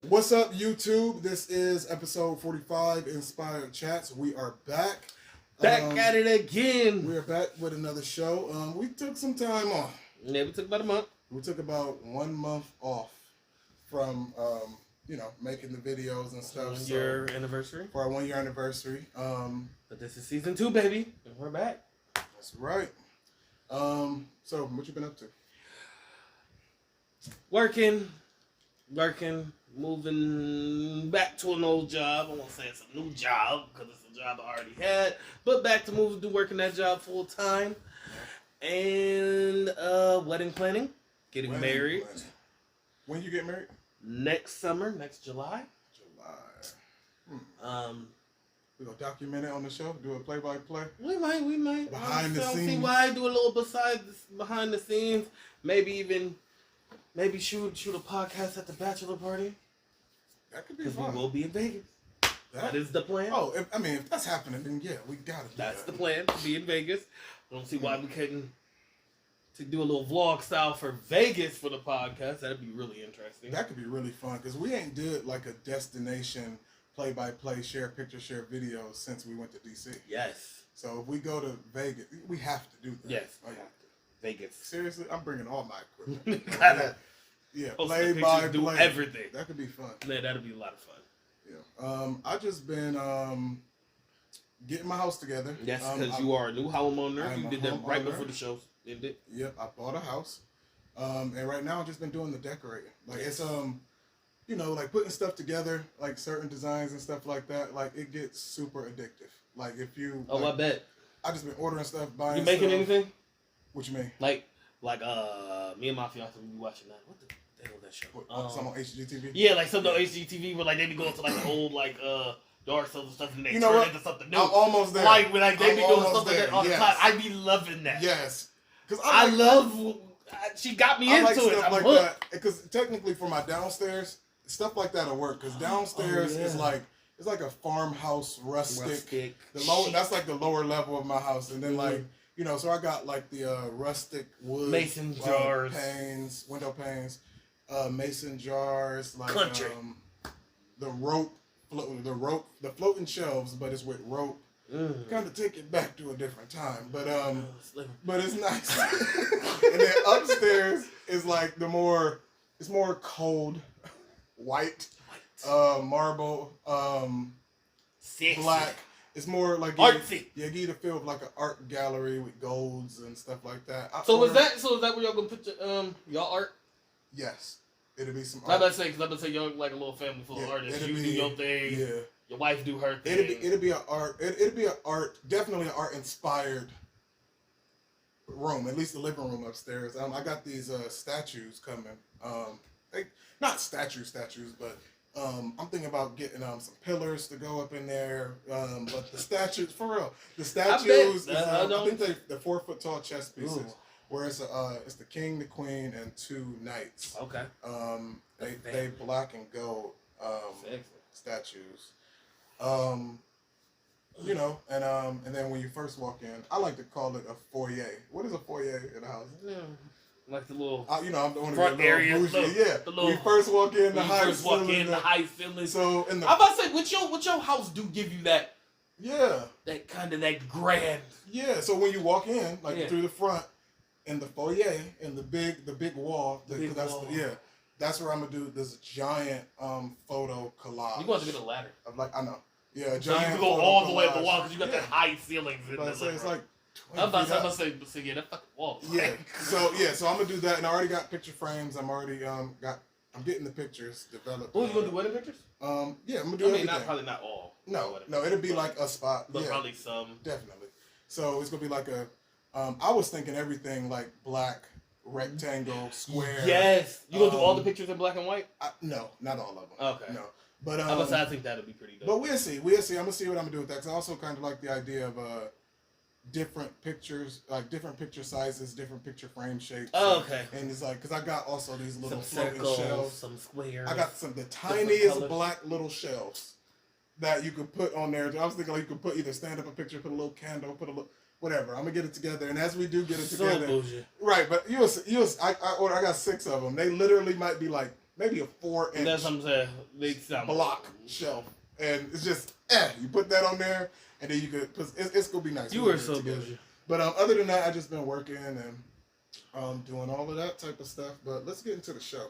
What's up, YouTube? This is episode 45, Inspired Chats. We are back. Back at it again. We are back with another show. We took some time off. Yeah, we took about a month. We took about 1 month off from, making the videos and stuff. 1 year anniversary. For our 1 year anniversary. But this is season 2, baby. And we're back. That's right. So, what you been up to? Working, moving back to an old job. I won't say it's a new job because it's a job I already had, but back to moving to working that job full time. And wedding planning, getting married. Planning. When you get married? Next summer, next July. We gonna document it on the show. Do a play-by-play. We might. Behind the scenes. See why do a little behind the scenes. Maybe shoot a podcast at the bachelor party. That could be Because fun. we will be in Vegas. That is the plan. Oh, if that's happening, then yeah, we gotta do That's that. the plan, to be in Vegas. I don't see why we couldn't to do a little vlog style for Vegas for the podcast. That'd be really interesting. That could be really fun because we ain't did like a destination play-by-play, share picture, share videos since we went to DC. Yes. So if we go to Vegas, we have to do that. Yes. Oh, yeah. Vegas. Seriously, I'm bringing all my equipment. Yeah, play-by-play. Everything. That could be fun. Yeah, that'd be a lot of fun. Yeah. I just been getting my house together. Yes, because you are a new homeowner. You did that right homeowner. before the show ended. Yep, I bought a house. And right now I've just been doing the decorating. Like it's like putting stuff together, like certain designs and stuff like that, like it gets super addictive. Like if you I bet. I just been ordering stuff, buying You making stuff. anything? What you mean? Like me and my fiance will be watching that. What the hell is that show? Some on HGTV? Yeah, like some on HGTV where like they be going to like the old yard sales and stuff and they know turn what? into something new. I'm almost there. Like when they be doing almost stuff like that all the yes. time. I be loving that. Yes. Because I love. She got me into like it. stuff I'm like hooked. that. Because technically for my downstairs, stuff like that'll work. Because downstairs is like it's like a farmhouse rustic. That's like the lower level of my house, and then like. So I got like the rustic wood mason jars, window panes, mason jars, like country. The floating shelves, but it's with rope. Kind of take it back to a different time, but it's nice. And then upstairs is like it's more cold, white, marble, Sexy. black. It's more like artsy. Yeah, give you the feel of like an art gallery with golds and stuff like that. So is that where y'all gonna put y'all art? Yes, it'll be some. I'm about to say y'all like a little family full of artists. You do your thing. Yeah. Your wife do her thing. It'll be an art. It'll be an art. Definitely an art inspired room. At least the living room upstairs. I got these statues coming. Not statues, but. I'm thinking about getting some pillars to go up in there, but the statues, for real, the statues, I think they're 4 foot tall chess pieces, where it's the king, the queen, and 2 knights. Okay. They black and gold statues. And then when you first walk in, I like to call it a foyer. What is a foyer in a house? Yeah. Like the little I'm the front area. When you first walk in, the high ceiling. So I'm about to say, what your house do give you that? Yeah. That kind of that grand. Yeah. So when you walk in, through the front, in the foyer, in the big wall, that's where I'm gonna do this giant photo collage. You want to get a ladder? I know. Yeah, so you can go all the way up the wall because you got that high ceilings. It's like. I'm about to say, yeah, that fucking wall. Yeah. So I'm gonna do that, and I already got picture frames. I'm already I'm getting the pictures developed. Oh, you gonna do wedding pictures? Yeah, I'm gonna do everything. Probably not all. No, it'll be like a spot. But probably some. Definitely. So it's gonna be like a. I was thinking everything like black, rectangle, square. Yes. You gonna do all the pictures in black and white? No, not all of them. Okay. No. But I think that'll be pretty dope. But we'll see. I'm gonna see what I'm gonna do with that. Cause I also kind of like the idea of different pictures, like different picture sizes, different picture frame shapes. Oh, okay. And it's like, cause I got also these little some floating circles, shelves. some squares. I got the tiniest black little shelves that you could put on there. I was thinking like you could put either stand up a picture, put a little candle, put a little whatever. I'm gonna get it together, and as we do get it together, bullshit. right? But I got 6 of them. They literally might be like maybe a 4-inch That's what I'm saying. They sound block shelf, and it's just you put that on there, and then you could. It's gonna be nice. You We'll were get it so together. bougie. But other than that, I just been working and doing all of that type of stuff. But let's get into the show.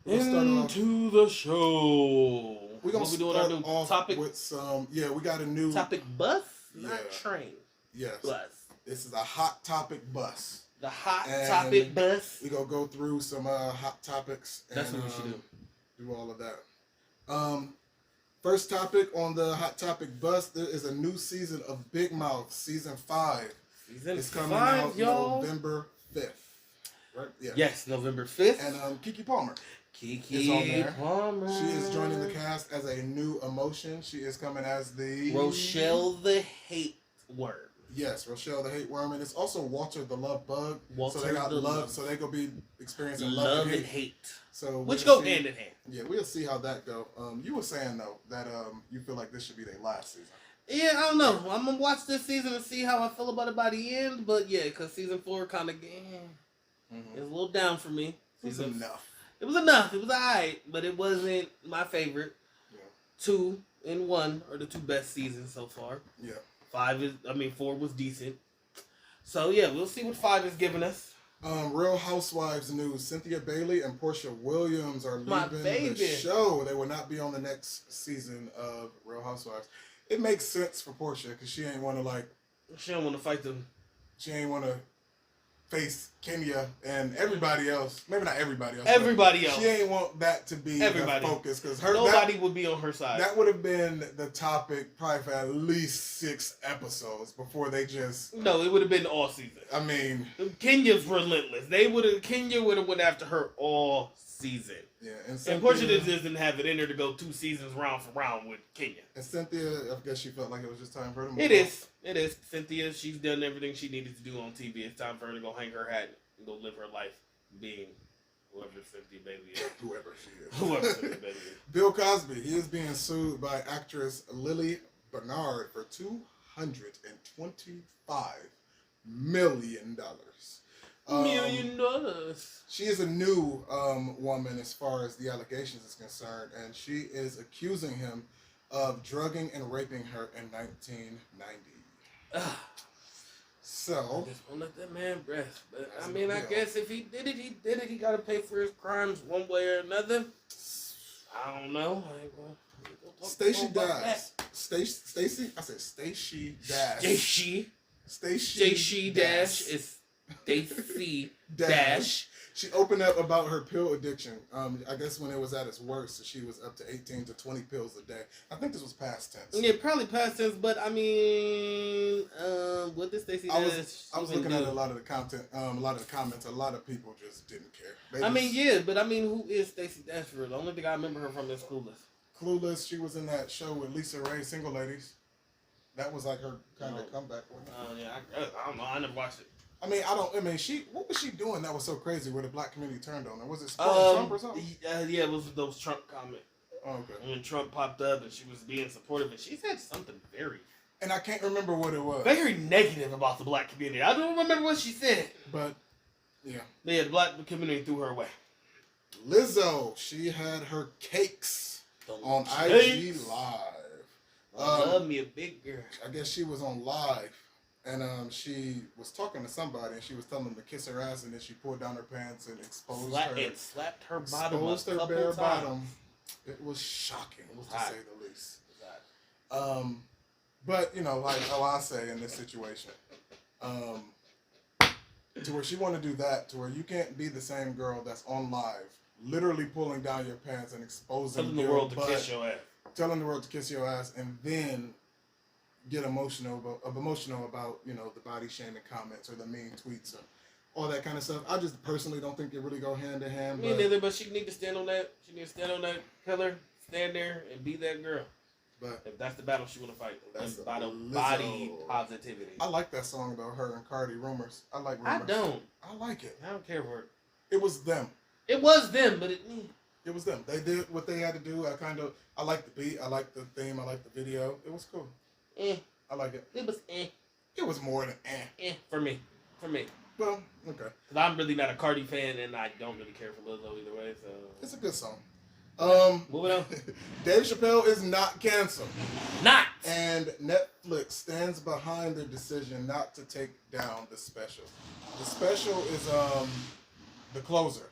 We'll start off. Into the show. We're gonna What we doing start our new off topic? with some. Yeah, we got a new Topic bus, Yeah. not train. Yes, Bus. this is a hot topic bus. The hot And topic bus. We gonna go through some hot topics. That's and, what we should do all of that. First topic on the hot topic bus. There is a new season of Big Mouth, season 5. Season It's coming 5, out y'all. November 5th. Right? Yeah. Yes, November 5th. And Keke Palmer Keke is on there. Palmer. She is joining the cast as a new emotion. She is coming as the Rochelle the Hate Worm. Yes, Rochelle the Hate Worm, and it's also Walter the Love Bug. Walter so they got the love. Love. So they gonna be experiencing Love and hate. So Which we'll go see. hand in hand. Yeah, we'll see how that go. You were saying though that you feel like this should be their last season. Yeah, I don't know. I'm gonna watch this season and see how I feel about it by the end. But yeah, because season 4 kind of Mm-hmm. it was a little down for me. It was enough. It was enough. It was alright, but it wasn't my favorite. Yeah. 2 and 1 are the 2 best seasons so far. Yeah. 4 was decent. So yeah, we'll see what 5 is giving us. Real Housewives news: Cynthia Bailey and Portia Williams are My leaving baby. the show. They will not be on the next season of Real Housewives. It makes sense for Portia because she ain't want to She don't want to fight them. she ain't want to face Kenya and everybody else. Maybe not everybody else. Everybody else. She ain't want that to be Everybody. the focus because Nobody would be on her side. That would have been the topic probably for at least 6 episodes before they just. No, it would have been all season. I mean, Kenya's relentless. Kenya would have went after her all season. yeah, And Portia just didn't have it in her to go 2 seasons round for round with Kenya. And Cynthia, I guess she felt like it was just time for her to move It on. is. It is. Cynthia, she's done everything she needed to do on TV. It's time for her to go hang her hat and go live her life being whoever Cynthia Bailey is. Whoever she is. Whoever Cynthia Bailey is. Bill Cosby, he is being sued by actress Lily Bernard for $225 million. $1 million. She is a new woman as far as the allegations is concerned, and she is accusing him of drugging and raping her in 1990. So, I just won't let that man rest. But That's I mean, I a deal. guess if he did it, he did it. He got to pay for his crimes one way or another. I don't know. I ain't gonna Stacey talk about Dash. Stacey? I said Stacey Dash. Stacey. Stacey Dash is Stacey Dash. She opened up about her pill addiction. I guess when it was at its worst, she was up to 18 to 20 pills a day. I think this was past tense. Yeah, probably past tense, but I mean, what did Stacey Dash? I was looking at a lot of the content, a lot of the comments. A lot of people just didn't care. Who is Stacey Dash for real? The only thing I remember her from is Clueless. Clueless. She was in that show with Lisa Ray, Single Ladies. That was like her kind of comeback. Yeah, I don't know. I never watched it. What was she doing that was so crazy where the black community turned on her? Was it supporting Trump or something? Yeah, it was those Trump comments. Oh, okay. When Trump popped up and she was being supportive, and she said something And I can't remember what it was. very negative about the black community. I don't remember what she said. But, yeah. Yeah, the black community threw her away. Lizzo, she had her cakes on IG Cakes. Live. Love me a big girl. I guess she was on live, and she was talking to somebody, and she was telling them to kiss her ass, and then she pulled down her pants and exposed Slapped her bottom exposed a her couple bare times. bottom. It was shocking, It was to hot. say the least. But like how I say in this situation, to where she want to do that, to where you can't be the same girl that's on live, literally pulling down your pants and exposing Telling the your world to butt, kiss your ass. telling the world to kiss your ass, and then get emotional about the body shaming comments or the mean tweets or all that kind of stuff. I just personally don't think they really go hand in hand. Me neither, but she need to stand on that. She need to stand on that pillar, stand there, and be that girl. But If that's the battle she want to fight, That's and battle Lizzo. body positivity. I like that song though, her and Cardi, Rumors. I like Rumors. I don't. I like it. I don't care for it. It was them. It was them, but it. It was them. They did what they had to do. I like the beat. I like the theme. I like the video. It was cool. I like it. It was It was more than for me. For me. Well, okay. Because I'm really not a Cardi fan, and I don't really care for Lizzo either way. So It's a good song. moving on. Dave Chappelle is not canceled. Not. And Netflix stands behind their decision not to take down the special. The special is The Closer.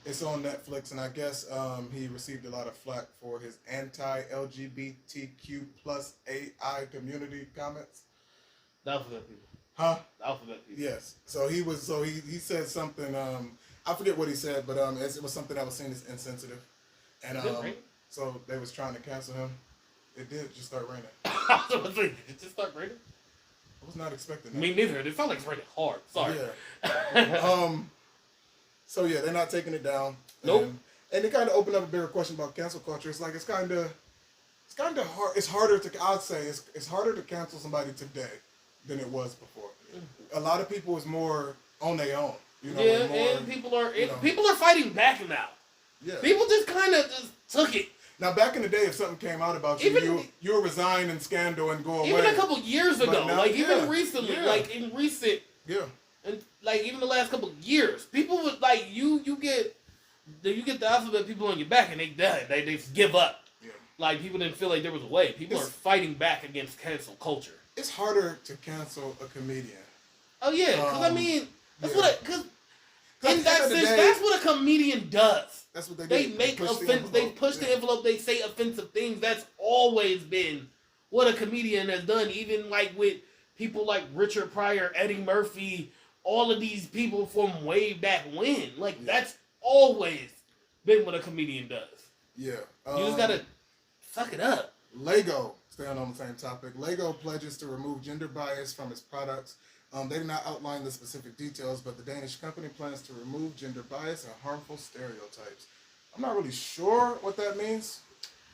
It's on Netflix, and I guess he received a lot of flack for his anti-LGBTQ plus AI community comments. The alphabet people. Huh? The alphabet people. Yes. So he said something. I forget what he said, but it was something that was seen as insensitive, and so they was trying to cancel him. It did just start raining. Did it just start raining? I was not expecting that. Me neither. It felt like it's raining hard. Sorry. Yeah. So yeah, they're not taking it down. Nope. And it kind of opened up a bigger question about cancel culture. It's like it's kind of hard. It's harder to. I'd say it's harder to cancel somebody today than it was before. A lot of people is more on their own. You know, yeah, more, and people are fighting back now. Yeah. People just kind of just took it. Now, back in the day, if something came out about you, you would resign in scandal and go away. Even a couple years ago, now, even recently, in recent, and even the last couple of years, people would you get the alphabet people on your back and they done. They just give up. Yeah. People didn't feel like there was a way. People are fighting back against cancel culture. It's harder to cancel a comedian. Oh yeah, because that's what a comedian does. That's what they do. They make offense. They push the envelope. They say offensive things. That's always been what a comedian has done. Even with people like Richard Pryor, Eddie Murphy, all of these people from way back when. That's always been what a comedian does. Yeah. You just gotta suck it up. Lego, staying on the same topic. Lego pledges to remove gender bias from its products. They did not outline the specific details, but the Danish company plans to remove gender bias and harmful stereotypes. I'm not really sure what that means,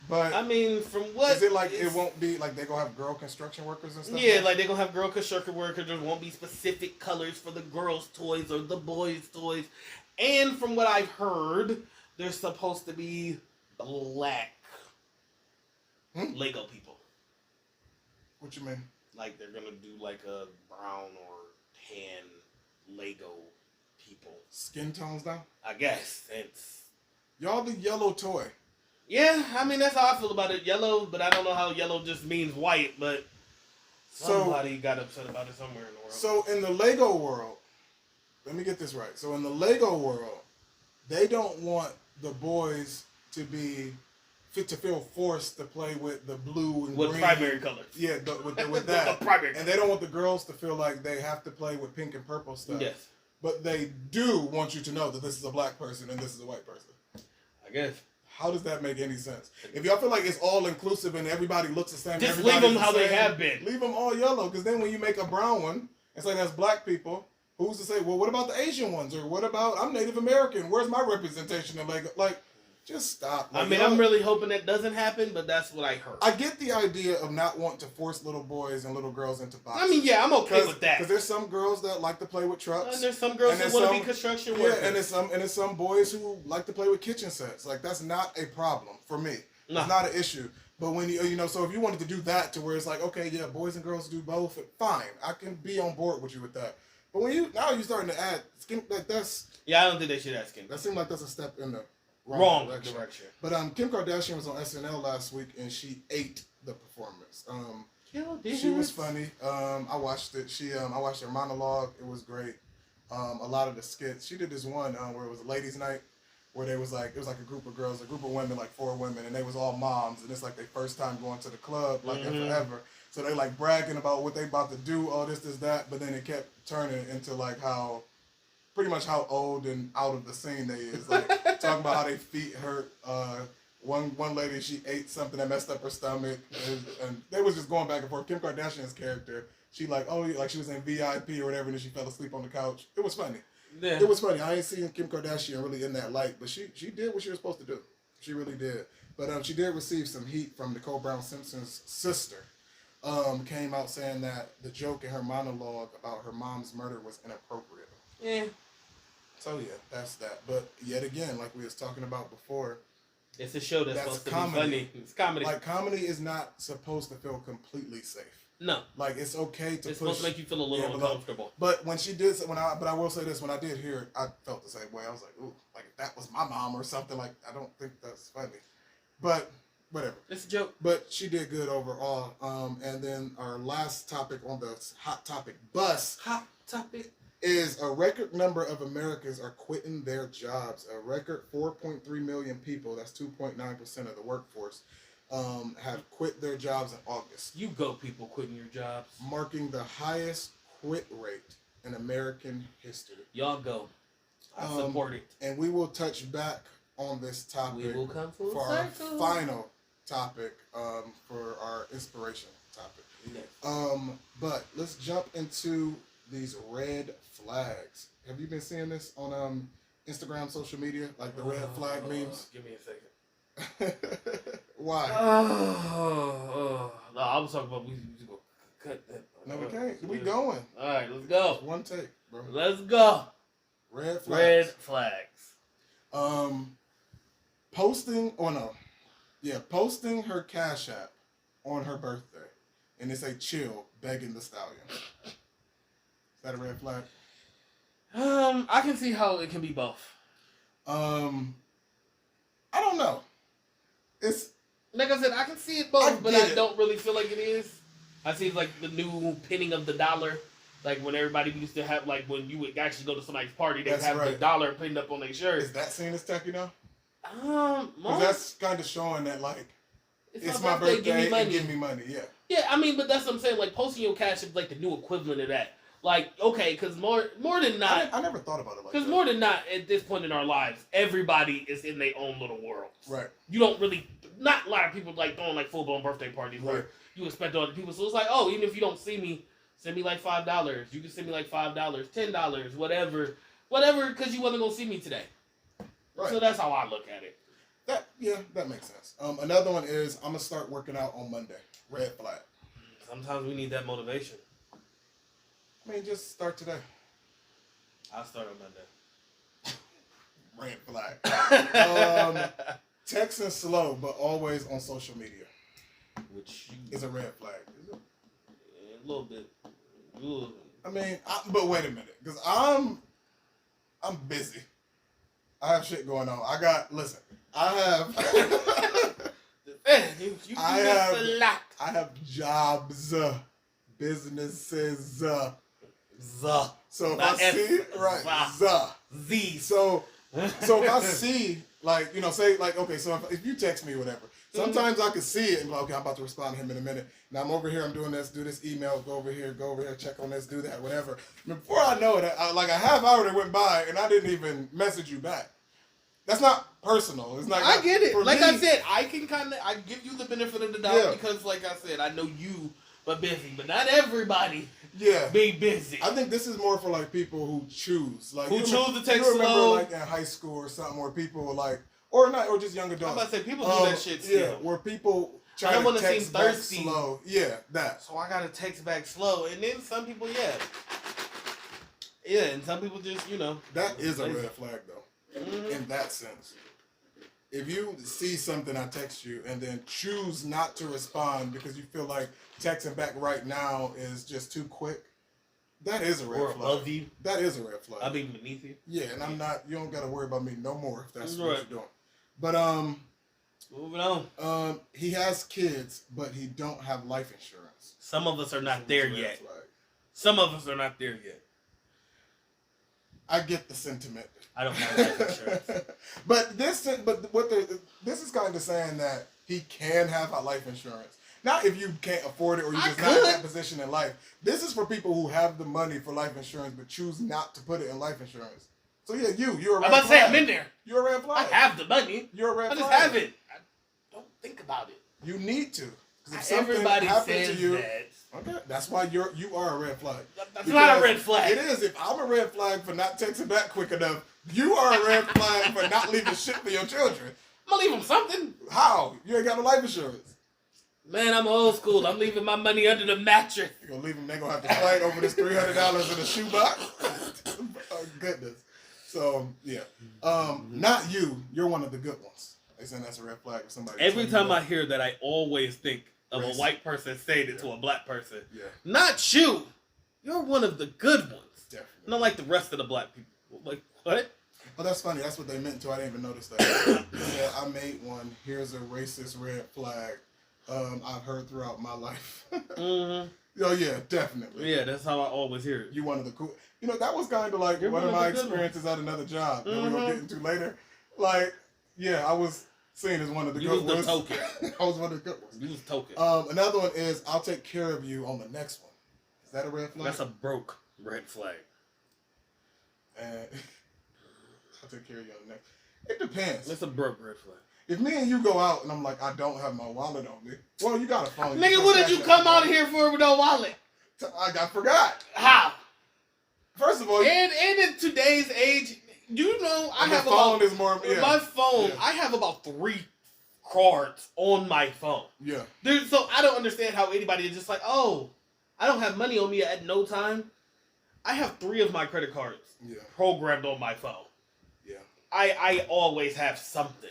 but from what is it it won't be they gonna have girl construction workers and stuff? Yeah, they're gonna have girl construction workers. There won't be specific colors for the girls' toys or the boys' toys. And from what I've heard, there's supposed to be black Lego people. What you mean? They're gonna do a brown or tan Lego people. Skin tones now? I guess. Y'all the yellow toy. Yeah, that's how I feel about it. Yellow, but I don't know how yellow just means white, but somebody got upset about it somewhere in the world. So in the Lego world, let me get this right. So in the Lego world, they don't want the boys to feel forced to play with the blue and green. Primary colors. Yeah, with that. The primary and they don't want the girls to feel like they have to play with pink and purple stuff. Yes. But they do want you to know that this is a black person and this is a white person. I guess. How does that make any sense? If y'all feel like it's all inclusive and everybody looks the same, just leave them how they have been. Leave them all yellow, because then when you make a brown one and say that's black people, who's to say, well, what about the Asian ones? Or what about, I'm Native American, where's my representation in Lego? Just stop. I'm really hoping that doesn't happen, but that's what I heard. I get the idea of not wanting to force little boys and little girls into boxes. I'm okay with that. Because there's some girls that like to play with trucks. And there's some girls who want to be construction workers. Yeah, and there's some boys who like to play with kitchen sets. That's not a problem for me. No. It's not an issue. But when so if you wanted to do that to where it's okay, yeah, boys and girls do both, fine. I can be on board with you with that. But when you're starting to add skin, that's... Yeah, I don't think they should add skin. That seems like that's a step in the wrong direction. But Kim Kardashian was on SNL last week and she ate the performance. She was funny. I watched it. I watched her monologue. It was great. A lot of the skits. She did this one where it was a ladies' night, where it was a group of girls, a group of women, 4 women, and they was all moms, and it's their first time going to the club in forever. So they bragging about what they about to do, this, that, but then it kept turning into how pretty much how old and out of the scene they is. Talking about how their feet hurt. One lady, she ate something that messed up her stomach, and they was just going back and forth. Kim Kardashian's character, she she was in VIP or whatever, and then she fell asleep on the couch. It was funny. Yeah. It was funny. I ain't seen Kim Kardashian really in that light, but she did what she was supposed to do. She really did. But she did receive some heat from Nicole Brown Simpson's sister. Came out saying that the joke in her monologue about her mom's murder was inappropriate. Yeah. So yeah, that's that. But yet again, like we was talking about before, it's a show that's supposed to be funny. It's comedy. Comedy is not supposed to feel completely safe. No. Like, it's okay to It's push. supposed to make you feel a little uncomfortable. But when she did, but I will say this: when I did hear it, I felt the same way. I was like, ooh, like if that was my mom or something. Like, I don't think that's funny, but whatever. It's a joke. But she did good overall. And then our last topic on the hot topic bus. Hot topic. Is a record number of Americans are quitting their jobs. A record 4.3 million people, that's 2.9% of the workforce, have quit their jobs in August. You go, people quitting your jobs. Marking the highest quit rate in American history. Y'all go. I support it. And we will touch back on this topic We will come full for circle. our final topic, for our inspiration topic. Yes. But let's jump into these red flags. Have you been seeing this on Instagram, social media, like the red flag memes? Give me a second. Why? No, I was talking about we need to go cut that. No, we can't. We going. All right, let's go. One take, bro. Let's go. Red flags. Red flags. Posting. Oh no. Yeah, posting her Cash App on her birthday, and it's a chill begging the stallion. Is that a red flag? I can see how it can be both. I don't know. It's Like I said, I can see it both, but I don't really feel like it is. I see it's like the new pinning of the dollar. Like when everybody used to have, like when you would actually go to somebody's party, they'd have the dollar pinned up on their shirt. Is that seen as tacky now? Because that's kind of showing that like it's my birthday, birthday and give me money. Yeah. Yeah, I mean, but that's what I'm saying. Like posting your cash is like the new equivalent of that. Like, okay, because more than not, I never thought about it like that. Because more than not, at this point in our lives, everybody is in their own little world. Right. You don't really, not a lot of people like throwing like full blown birthday parties where you expect other people. So it's like, oh, even if you don't see me, send me like $5. You can send me like $5, $10, whatever, because you wasn't gonna see me today. Right. So that's how I look at it. That makes sense. Another one is I'm gonna start working out on Monday. Red flag. Sometimes we need that motivation. I mean, just start today. I'll start on Monday. Red flag. Texting slow, but always on social media. Which is a red flag. Is it? Yeah, a little bit. Ooh. I mean, but wait a minute, because I'm busy. I have shit going on. I have jobs, businesses. So if I see Z. So if I see say okay, so if you text me or whatever, sometimes I can see it and be like, okay, I'm about to respond to him in a minute. Now I'm over here, I'm doing this, do this email, go over here, check on this, do that, whatever. Before I know it, like a half hour that went by and I didn't even message you back. That's not personal. It's not. I get it. Like I said, I give you the benefit of the doubt because, like I said, I know you are busy, but not everybody. Be busy. I think this is more for like people who choose, to text you remember slow. like in high school or something where people were like, or just young adults. I'm about to say people do that shit still. Yeah, where people try to text back slow. Yeah, that. So I gotta text back slow, and then some people, and some people just That is a red flag though. In that sense, if you see something I text you and then choose not to respond because you feel like texting back right now is just too quick, that is a red flag. Above you. That is a red flag. I be beneath you. Yeah, and I'm not. You don't got to worry about me no more if that's what you're doing. But moving on. He has kids, but he don't have life insurance. Some of us are not there yet. Some of us are not there yet. I get the sentiment. I don't have life insurance. this is kind of saying that he can have a life insurance. Not if you can't afford it or you're just not in that position in life. This is for people who have the money for life insurance but choose not to put it in life insurance. So yeah, you're a red flag. I'm about to say I'm in there. You're a red flag. I have the money. You're a red flag. I just have it. I don't think about it. You need to. If everybody says to you, that. Okay, that's why you are a red flag. That's not a red flag. It is. If I'm a red flag for not texting back quick enough, you are a red flag for not leaving shit for your children. I'm gonna leave them something. How? You ain't got no life insurance. Man, I'm old school. I'm leaving my money under the mattress. You're gonna leave them. They're gonna have to fight over this $300 in a shoebox. Oh goodness. So yeah, not you. You're one of the good ones. They saying that's a red flag for somebody. Every time I hear that, I always think of a white person saying it to a black person. Yeah. Not you. You're one of the good ones. Definitely. Not like the rest of the black people. Like, what? Oh, that's funny. That's what they meant to. I didn't even notice that. Yeah, I made one. Here's a racist red flag. I've heard throughout my life. Mm-hmm. Oh yeah, definitely. Yeah, that's how I always hear it. You one of the cool. You know, that was kind of like one of my experiences at another job that we're gonna get into later. Like, yeah, I was seen as one of the good ones. You was the token. I was one of the good ones. You was token. Another one is I'll take care of you on the next one. Is that a red flag? That's a broke red flag. And I'll take care of you on the next. It depends. That's a broke red flag. If me and you go out and I'm like, I don't have my wallet on me. Well, you got a phone. Nigga, what did you come out of here for with no wallet? I forgot. How? First of all, and in today's age, you know, I have phone is more. Yeah. My phone. Yeah. I have about 3 cards on my phone. Yeah. Dude, so I don't understand how anybody is just like, oh, I don't have money on me at no time. I have 3 of my credit cards programmed on my phone. Yeah. I always have something.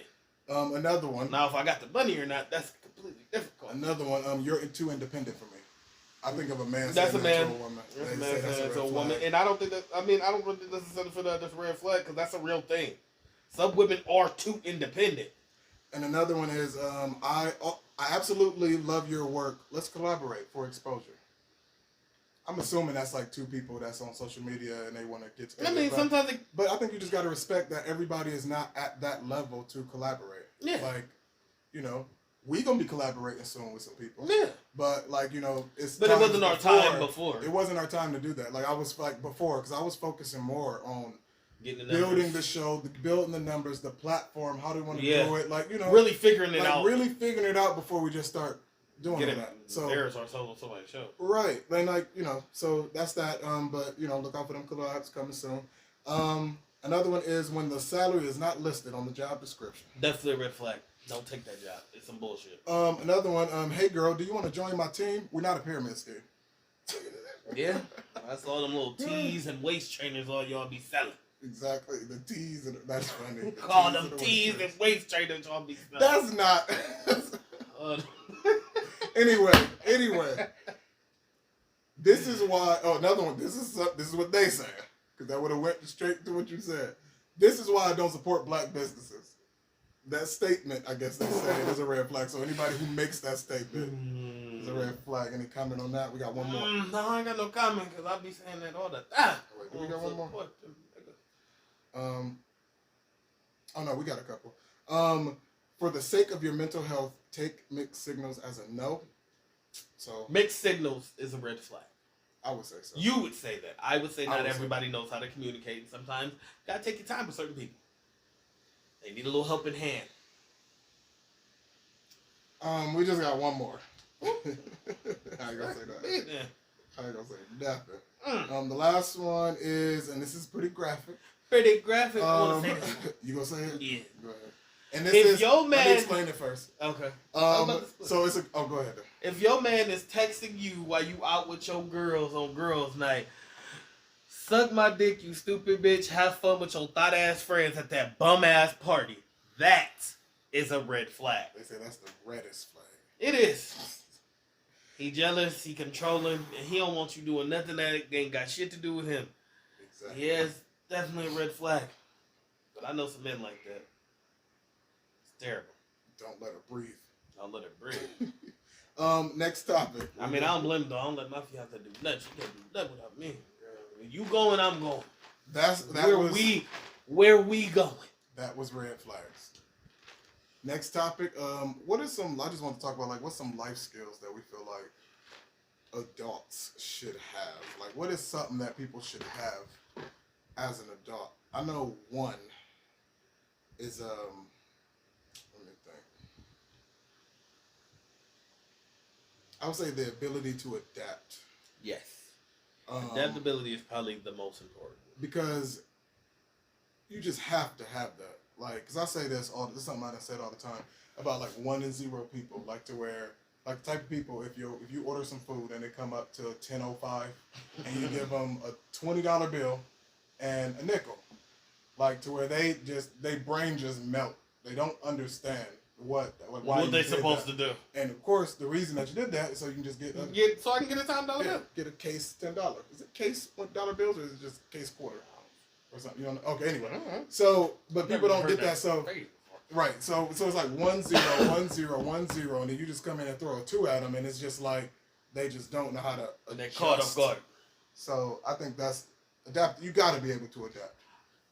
Another one. Now, if I got the money or not, that's completely difficult. Another one. You're too independent for me. I think of a man. That's a man. To a woman. That's a man saying to a woman, and I don't think that. I mean, I don't really necessarily feel that that's a red flag because that's a real thing. Some women are too independent. And another one is, I absolutely love your work. Let's collaborate for exposure. I'm assuming that's like 2 people that's on social media and they want to get together. I mean, sometimes. But I think you just got to respect that everybody is not at that level to collaborate. Yeah. Like, you know, we gonna be collaborating soon with some people. Yeah. But like, you know, it's. But it wasn't our time before. It wasn't our time to do that. Like I was like before, because I was focusing more on getting the building the show, building the numbers, the platform, how do we want to do it, like, you know, really figuring it out. Really figuring it out before we just start doing that. So there's our somebody's show. Right. Then like, you know, so that's that. But you know, look out for them collabs coming soon. Another one is when the salary is not listed on the job description. Definitely a red flag. Don't take that job. It's some bullshit. Another one, hey girl, do you want to join my team? We're not a pyramid scheme. Yeah. That's all them little tees and waist trainers all y'all be selling. Exactly. The tees, and that's funny. Call them tees and waist trainers y'all be selling. That's not. Anyway. This is why. Oh, another one. This is what they say, because that would have went straight to what you said. This is why I don't support black businesses. That statement, I guess they say, is a red flag. So anybody who makes that statement is a red flag. Any comment on that? We got one more. No, I ain't got no comment because I be saying that all the time. Wait, do we got one more? Oh no, we got a couple. For the sake of your mental health, take mixed signals as a no. So mixed signals is a red flag. I would say so. You would say that. I would say not everybody knows how to communicate. And sometimes you gotta take your time with certain people. They need a little helping hand. We just got one more. I ain't gonna say that. Yeah. I ain't gonna say nothing. The last one is, and this is pretty graphic. Pretty graphic. I wanna say that. You gonna say it? Yeah. Go ahead. And this is, your man, let me explain it first. Okay. So it's go ahead. If your man is texting you while you out with your girls on girls' night, suck my dick, you stupid bitch. Have fun with your thought ass friends at that bum ass party. That is a red flag. They say that's the reddest flag. It is. He jealous, he controlling, and he don't want you doing nothing that ain't got shit to do with him. Exactly. Yeah, it's definitely a red flag. But I know some men like that. It's terrible. Don't let her breathe. Don't let her breathe. Next topic. I mean, I don't blame them, though. I don't let my fiance do nothing. She can't do nothing without me. When you going, I'm going. Where we going? That was red flags. Next topic. What is some? I just want to talk about like what's some life skills that we feel like adults should have. Like, what is something that people should have as an adult? I know one is let me think. I would say the ability to adapt. Yes. Adaptability is probably the most important. Because you just have to have that. Like, because I say this is something I said all the time about like 1 and 0 people. Like to where, like the type of people, if you order some food and they come up to $10.05 and you give them a $20 bill and a nickel. Like to where they brain just melt. They don't understand. why what they you did supposed that. to do. And of course, the reason that you did that is so you can just So I can get a $10 bill. get a case $10. Is it case $1 bills or is it just case quarter or something? You don't know? Okay, anyway. So, but people don't get that. So, right. So it's like 1 0, 1 0, 1 0, and then you just come in and throw a 2 at them, and it's just like they just don't know how to adjust. They caught off guard. So I think that's adapt. You got to be able to adapt.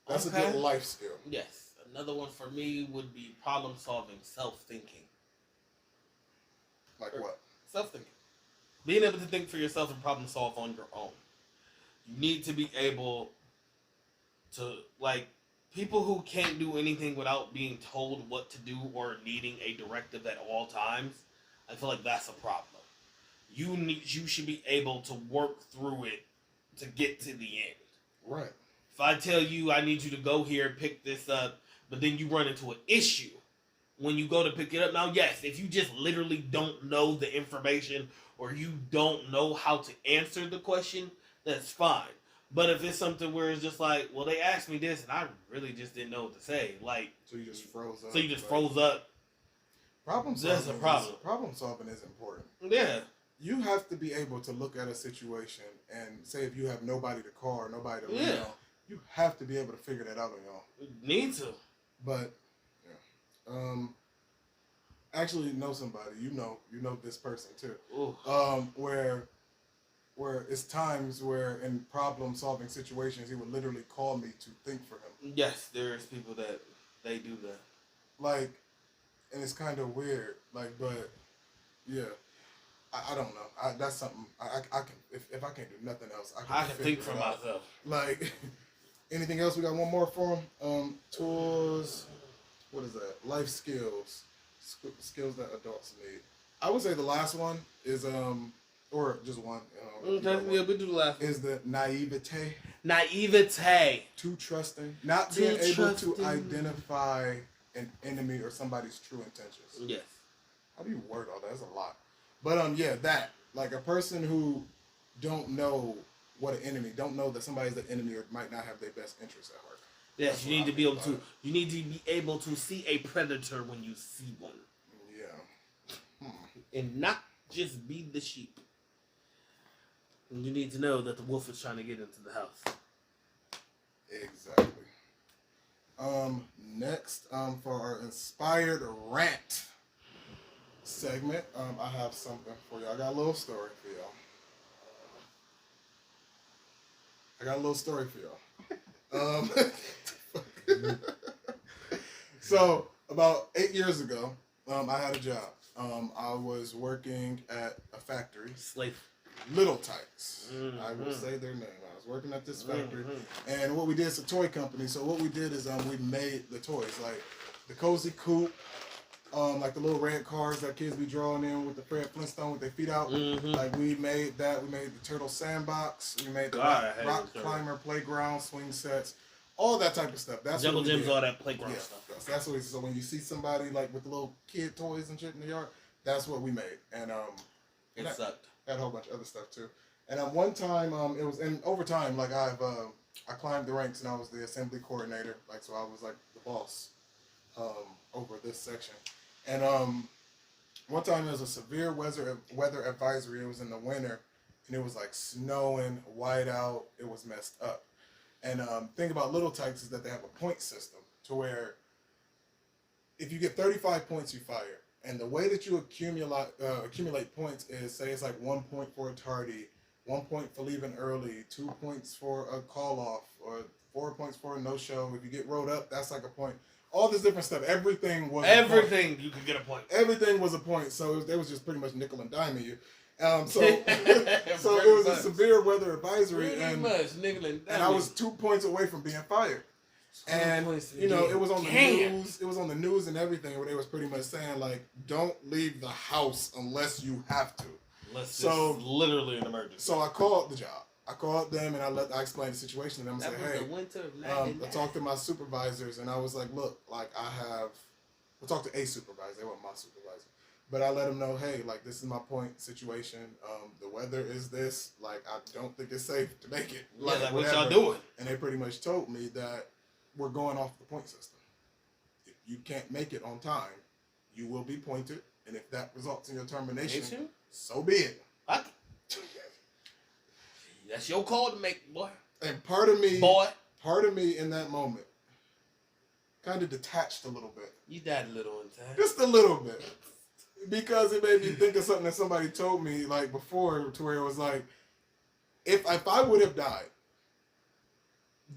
That's a good life skill. Yes. Another one for me would be problem solving, self-thinking. Like what? Self-thinking. Being able to think for yourself and problem solve on your own. You need to be able to, like, people who can't do anything without being told what to do or needing a directive at all times, I feel like that's a problem. You should be able to work through it to get to the end. Right. If I tell you I need you to go here and pick this up, but then you run into an issue when you go to pick it up. Now, yes, if you just literally don't know the information or you don't know how to answer the question, that's fine. But if it's something where it's just like, well, they asked me this and I really just didn't know what to say. Like, so you just froze up. Froze up. Problem solving. That's a problem. Problem solving is important. Yeah. You have to be able to look at a situation and say if you have nobody to call or nobody to lean on, you have to be able to figure that out on your own. Need to. But actually know somebody. You know this person too. Where it's times where in problem solving situations he would literally call me to think for him. Yes, there's people that they do that. Like, and it's kind of weird. Like, but yeah. I don't know. That's something I can if I can't do nothing else. I can think for myself. Like anything else? We got one more for them. Tools. What is that? Life skills. Skills that adults need. I would say the last one is or just one. Okay, yeah, we do the last one. Is the naivete. Naivete. Too trusting. Not being able to identify an enemy or somebody's true intentions. Yes. How do you word all that? That's a lot. But yeah, that like a person who don't know what an enemy, don't know that somebody's the enemy or might not have their best interests at heart. Yes, you need to be able to. You need to be able to see a predator when you see one. Yeah. And not just be the sheep. And you need to know that the wolf is trying to get into the house. Exactly. Next, for our inspired rant segment, I have something for y'all. I got a little story for y'all. So about 8 years ago, I had a job. I was working at a factory. Slave. Little Tykes. I will say their name. I was working at this factory, and what we did is a toy company. So what we did is we made the toys, like the Cozy Coupe, like the little red cars that kids be drawing in with the Fred Flintstone with their feet out. Like we made that. We made the Turtle Sandbox. We made the rock climber playground swing sets. All that type of stuff. That's Jungle what we Gyms, did. all that playground stuff. That's what it is. So when you see somebody like with the little kid toys and shit in the yard, that's what we made. And it sucked. Had a whole bunch of other stuff too. And one time, it was, and over time, like I climbed the ranks and I was the assembly coordinator. Like, so I was like the boss over this section. And one time there was a severe weather advisory. It was in the winter, and it was like snowing, white out. It was messed up. And thing about Little Tykes is that they have a point system to where if you get 35 points, you fire. And the way that you accumulate points is, say it's like 1 point for a tardy, 1 point for leaving early, 2 points for a call off, or 4 points for a no show. If you get rolled up, that's like a point. All this different stuff. Everything was you could get a point. Everything was a point. So they was just pretty much nickel and diming you. So it was a severe weather advisory, and I was 2 points away from being fired. And you know, it was on the news. It was on the news and everything, where they was pretty much saying like, "Don't leave the house unless you have to." Unless it's literally an emergency. So I called the job. I called them and I explained the situation to them. I said, "Hey," I talked to my supervisors and I was like, "Look, like I talked to a supervisor. They weren't my supervisor, but I let them know, hey, like this is my point situation. The weather is this. Like I don't think it's safe to make it. Like what y'all doing?" And they pretty much told me that we're going off the point system. If you can't make it on time, you will be pointed, and if that results in your termination, Termination? so be it. That's your call to make, boy. And part of me in that moment kind of detached a little bit. You died a little in time. Just a little bit. Because it made me think of something that somebody told me like before, to where it was like, if I would have died,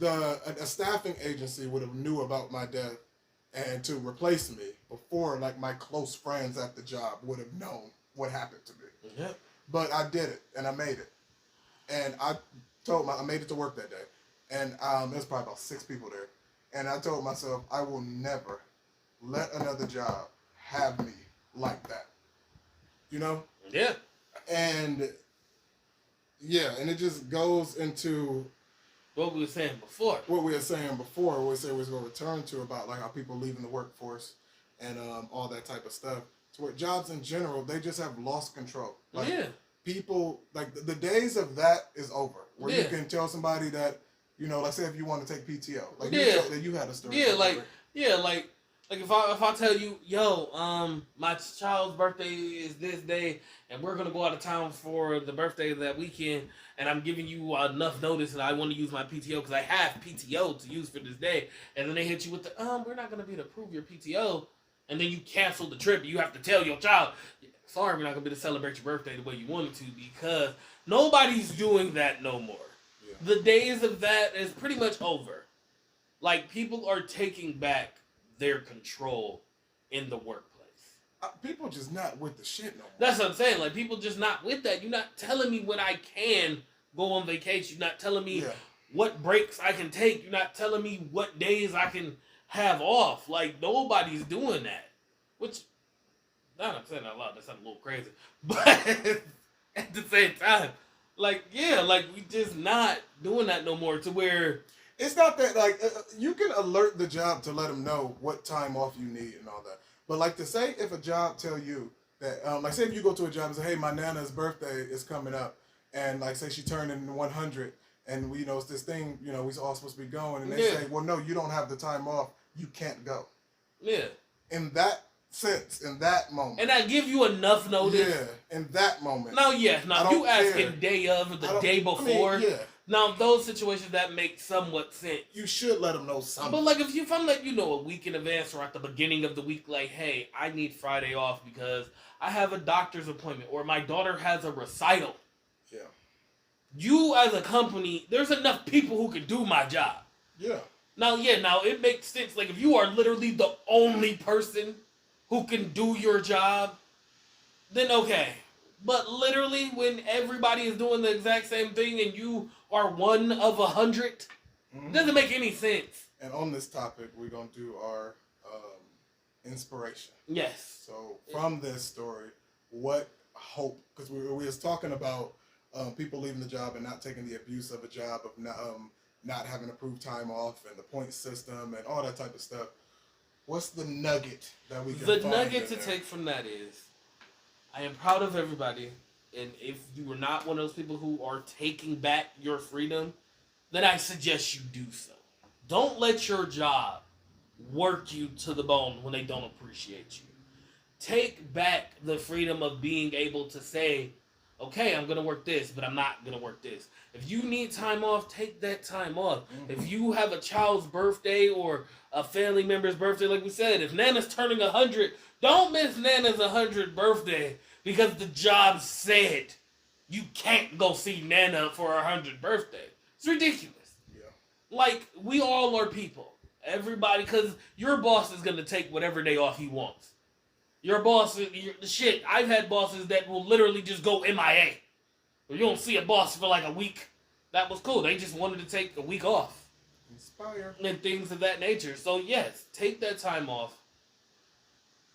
a staffing agency would have knew about my death and to replace me before like my close friends at the job would have known what happened to me. Yep. But I did it and I made it. And I made it to work that day. And there's probably about 6 people there. And I told myself, I will never let another job have me like that. You know? Yeah. And yeah, and it just goes into what we were saying before. What we were saying before, we said we was going to return to about like how people leaving the workforce and all that type of stuff. To where jobs in general, they just have lost control. Like, yeah. People, like the days of that is over. Where you can tell somebody that, you know, like say if you want to take PTO. Like you had a story. Yeah, like if I tell you, yo, my child's birthday is this day, and we're gonna go out of town for the birthday that weekend, and I'm giving you enough notice, and I want to use my PTO because I have PTO to use for this day, and then they hit you with the we're not gonna be able to approve your PTO, and then you cancel the trip. You have to tell your child, sorry, we're not gonna be able to celebrate your birthday the way you wanted to because nobody's doing that no more. Yeah. The days of that is pretty much over. Like people are taking back their control in the workplace. People just not with the shit no more. That's what I'm saying. Like people just not with that. You're not telling me when I can go on vacation. You're not telling me what breaks I can take. You're not telling me what days I can have off. Like nobody's doing that. Which, now I'm saying that out loud, that sounds a little crazy. But at the same time, like we just not doing that no more to where. It's not that, like, you can alert the job to let them know what time off you need and all that. But, like, to say if a job tell you that, like, say if you go to a job and say, hey, my Nana's birthday is coming up, and, like, say she turned in 100, and, you know, it's this thing, you know, we all supposed to be going, and they say, well, no, you don't have the time off, you can't go. Yeah. In that sense, in that moment. And I give you enough notice. Yeah, in that moment. No, yeah. Now, you asking day of or the day before. Yeah. Now, those situations that make somewhat sense. You should let them know something. But, like, if I'm letting you know a week in advance or at the beginning of the week, like, hey, I need Friday off because I have a doctor's appointment or my daughter has a recital. Yeah. You, as a company, there's enough people who can do my job. Yeah. Now, it makes sense. Like, if you are literally the only person who can do your job, then okay. But literally, when everybody is doing the exact same thing and you are one of 100, it doesn't make any sense. And on this topic, we're going to do our inspiration. Yes. So from this story, what hope, because we was talking about people leaving the job and not taking the abuse of a job, of not having approved time off and the point system and all that type of stuff. What's the nugget that we can find? The nugget to take from that is, I am proud of everybody, and if you are not one of those people who are taking back your freedom, then I suggest you do so. Don't let your job work you to the bone when they don't appreciate you. Take back the freedom of being able to say, okay, I'm going to work this, but I'm not going to work this. If you need time off, take that time off. If you have a child's birthday or a family member's birthday, like we said, if Nana's turning 100, don't miss Nana's 100th birthday because the job said you can't go see Nana for her 100th birthday. It's ridiculous. Yeah. Like, we all are people. Everybody, because your boss is going to take whatever day off he wants. Your boss, shit, I've had bosses that will literally just go MIA. You don't see a boss for like a week. That was cool. They just wanted to take a week off. Inspire. And things of that nature. So yes, take that time off.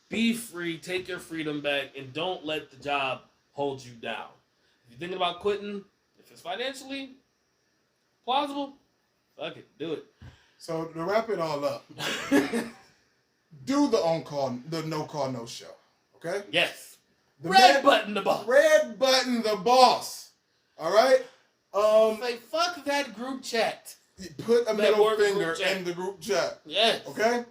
Be free. Take your freedom back. And don't let the job hold you down. If you're thinking about quitting, if it's financially plausible, fuck it. Do it. So to wrap it all up, do the on-call, the no-call, no-show. Okay? Yes. Red button the boss. Red button the boss. All right? Say, fuck that group chat. Put a middle finger in the group chat. Yes. Okay?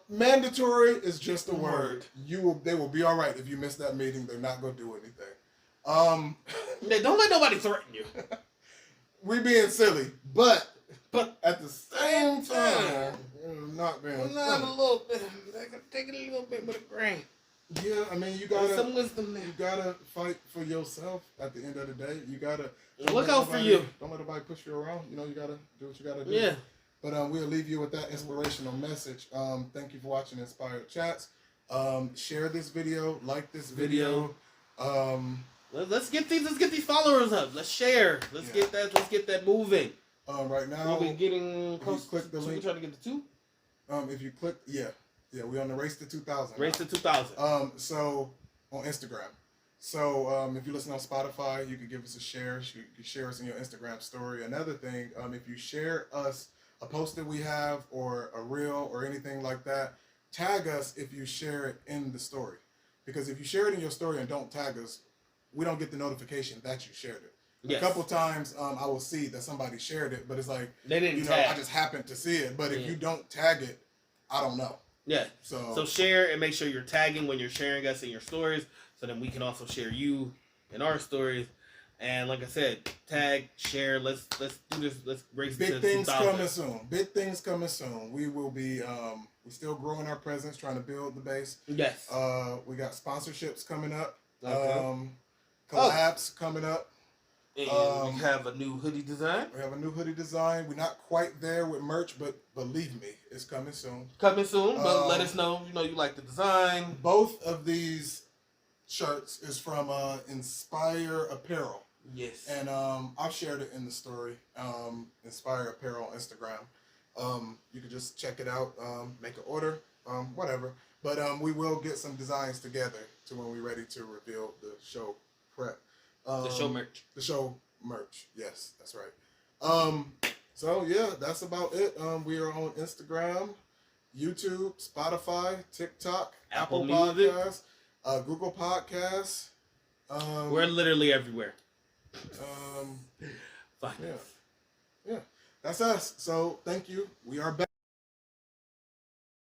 Mandatory is just a word. Word. They will be all right if you miss that meeting. They're not gonna do anything. Yeah, don't let nobody threaten you. We being silly, but But at the same time, not being not a silly. little bit. Take it a little bit with a grain. Yeah, I mean, you There's gotta some wisdom there. you gotta fight for yourself. At the end of the day, you gotta Look out for nobody, you. Don't let nobody push you around. You know, you gotta do what you gotta do. Yeah. But we'll leave you with that inspirational message. Thank you for watching Inspired Chats. Share this video, like this video. Let's get these followers up. Let's share. Let's get that moving. Right now, we're getting close. Click the link. We're trying to get to 2. If you click, yeah, we're on the race to 2,000. Race to 2,000. So on Instagram. So if you listen on Spotify, you can give us a share. You can share us in your Instagram story. Another thing, if you share us a post that we have or a reel or anything like that, tag us if you share it in the story. Because if you share it in your story and don't tag us, we don't get the notification that you shared it. Yes. A couple times I will see that somebody shared it, but it's like, they didn't tag. I just happened to see it. But if you don't tag it, I don't know. Yeah. So share and make sure you're tagging when you're sharing us in your stories, so then we can also share you in our stories. And like I said, tag, share. Let's do this. Let's race big to things 2,000. coming soon. Big things coming soon. We will be we're still growing our presence, trying to build the base. Yes. We got sponsorships coming up. Okay. Collabs coming up. And we have a new hoodie design. We have a new hoodie design. We're not quite there with merch, but believe me, it's coming soon. Coming soon, but let us know. You like the design. Both of these shirts is from Inspire Apparel. Yes. And I've shared it in the story. Inspire Apparel on Instagram. You can just check it out, make an order, whatever. But we will get some designs together to when we're ready to reveal the show prep. The show merch. The show merch. Yes, that's right. So yeah, that's about it. We are on Instagram, YouTube, Spotify, TikTok, Apple Music. Podcasts, Google Podcasts. We're literally everywhere. Yeah. Fine. Yeah. That's us. So thank you. We are back.